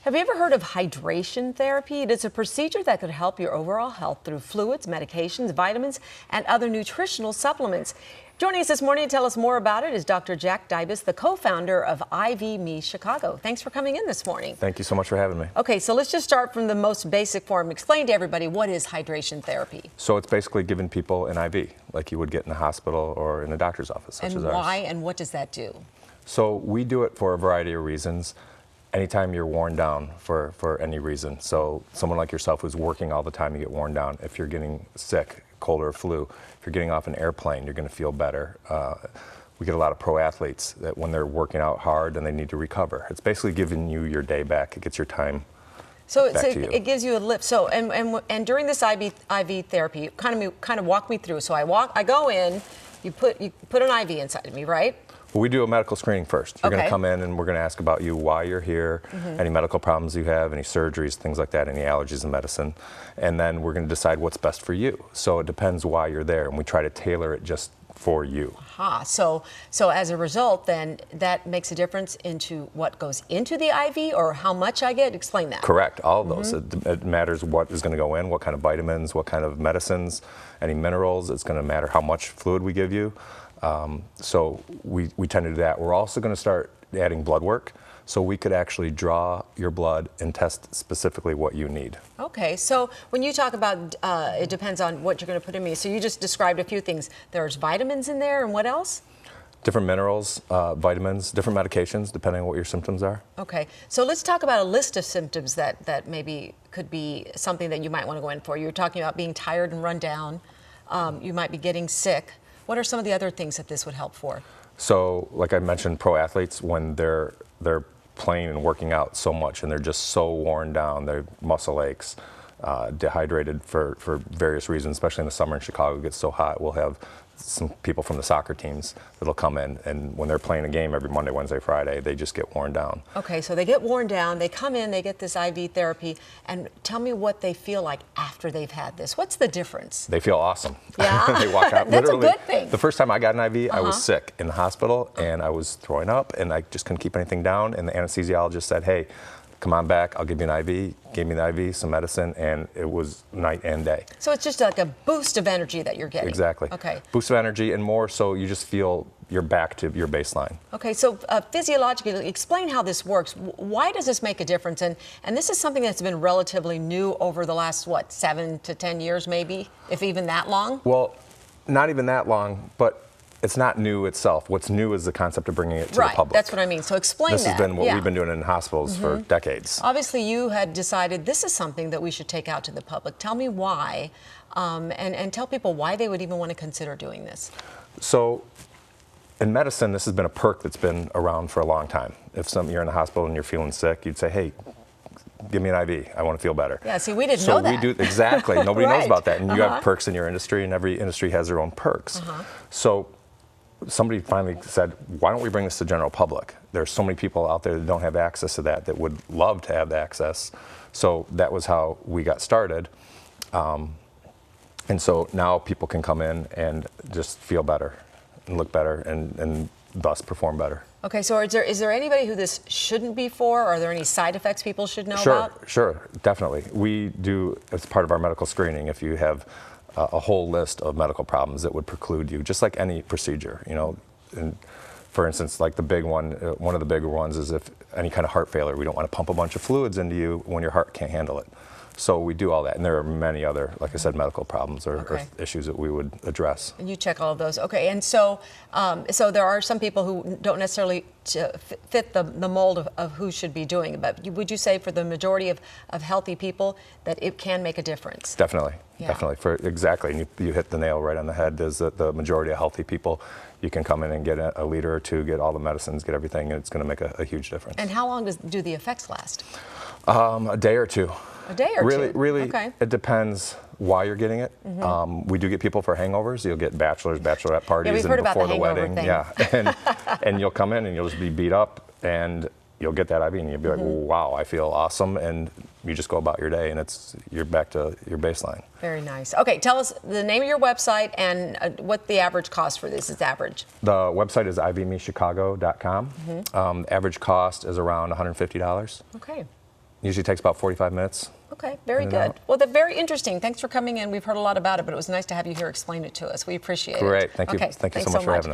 Have you ever heard of hydration therapy? It is a procedure that could help your overall health through fluids, medications, vitamins, and other nutritional supplements. Joining us this morning to tell us more about it is Dr. Jack Dybus, the co-founder of IV Me Chicago. Thanks for coming in this morning. Thank you so much for having me. Okay, so let's just start from the most basic form. Explain to everybody, what is hydration therapy? So it's basically giving people an IV, like you would get in a hospital or in a doctor's office, such as And ours. why and what does that do? So we do it for a variety of reasons. Anytime you're worn down for any reason. So someone like yourself who's working all the time, you get worn down. If you're getting sick, cold or flu, if you're getting off an airplane, you're going to feel better. We get a lot of pro athletes that when they're working out hard and they need to recover. It's basically giving you your day back. It gets your time So back to you. it gives you a lift. So and during this IV therapy, kind of walk me through. So I go in, you put an IV inside of me, right? Well, we do a medical screening first. You're going to come in and we're going to ask about you, why you're here, any medical problems you have, any surgeries, things like that, any allergies in medicine. And then we're going to decide what's best for you. So it depends why you're there, and we try to tailor it just for you. Aha. So as a result, then that makes a difference into what goes into the IV or how much I get? Explain that. Correct. All of those. It matters what is going to go in, what kind of vitamins, what kind of medicines, any minerals. It's going to matter how much fluid we give you. So we tend to do that. We're also going to start adding blood work, so we could actually draw your blood and test specifically what you need. Okay, so when you talk about it depends on what you're going to put in me, so you just described a few things. There's vitamins in there, and what else? Different minerals, vitamins, different medications, depending on what your symptoms are. Okay, so let's talk about a list of symptoms that maybe could be something that you might want to go in for. You're talking about being tired and run down. You might be getting sick. What are some of the other things that this would help for? So, like I mentioned, pro athletes, when they're playing and working out so much and they're just so worn down, their muscle aches, dehydrated for various reasons, especially in the summer in Chicago, it gets so hot. We'll have some people from the soccer teams that'll come in, and when they're playing a game every Monday, Wednesday, Friday, they just get worn down. Okay, so they get worn down, they come in, they get this IV therapy, and tell me what they feel like after they've had this. What's the difference? They feel awesome. Yeah, They walk out. that's Literally, a good thing. The first time I got an IV, I was sick in the hospital, and I was throwing up, and I just couldn't keep anything down, and the anesthesiologist said, hey, come on back, I'll give you an IV, gave me the IV, some medicine, and it was night and day. So it's just like a boost of energy that you're getting. Exactly. Okay. Boost of energy, and more so you just feel you're back to your baseline. Okay, so physiologically, explain how this works. Why does this make a difference? And this is something that's been relatively new over the last, 7 to 10 years maybe, if even that long? Well, not even that long, but it's not new itself. What's new is the concept of bringing it to the public. Right, that's what I mean. So explain that. This has been what we've been doing in hospitals for decades. Obviously, you had decided this is something that we should take out to the public. Tell me why, and tell people why they would even want to consider doing this. So, in medicine, this has been a perk that's been around for a long time. If you're in the hospital and you're feeling sick, you'd say, hey, give me an IV. I want to feel better. Yeah, see, we didn't know that. So we do, exactly. Nobody knows about that. And you have perks in your industry, and every industry has their own perks. So somebody finally said, why don't we bring this to the general public? There's so many people out there that don't have access to that would love to have the access. So that was how we got started. And so now people can come in and just feel better and look better and thus perform better. Okay, so is there anybody who this shouldn't be for? Are there any side effects people should know about? Sure, definitely. We do, as part of our medical screening, if you have a whole list of medical problems that would preclude you, just like any procedure, and for instance, like the big one, one of the bigger ones is if any kind of heart failure, we don't want to pump a bunch of fluids into you when your heart can't handle it. So we do all that, and there are many other, like I said, medical problems or issues that we would address. And you check all of those, okay? And so, so there are some people who don't necessarily fit the mold of who should be doing it. But would you say for the majority of healthy people that it can make a difference? Definitely, Yeah. definitely. Exactly, and you hit the nail right on the head. There's the majority of healthy people, you can come in and get a liter or two, get all the medicines, get everything, and it's going to make a huge difference. And how long do the effects last? A day or two. A day or two? Really, okay. It depends why you're getting it. We do get people for hangovers. You'll get bachelorette parties we've heard before about the wedding. thing. Yeah, and you'll come in and you'll just be beat up, and you'll get that IV, and you'll be like, wow, I feel awesome, and you just go about your day, and you're back to your baseline. Very nice. Okay, tell us the name of your website and what the average cost for this is. Average. The website is ivmechicago.com. Average cost is around $150. Okay. Usually takes about 45 minutes. Okay, very In and good. out. Well, that's very interesting. Thanks for coming in. We've heard a lot about it, but it was nice to have you here explain it to us. We appreciate it. Great. Thank you. Okay, Thank you so thanks much for having us.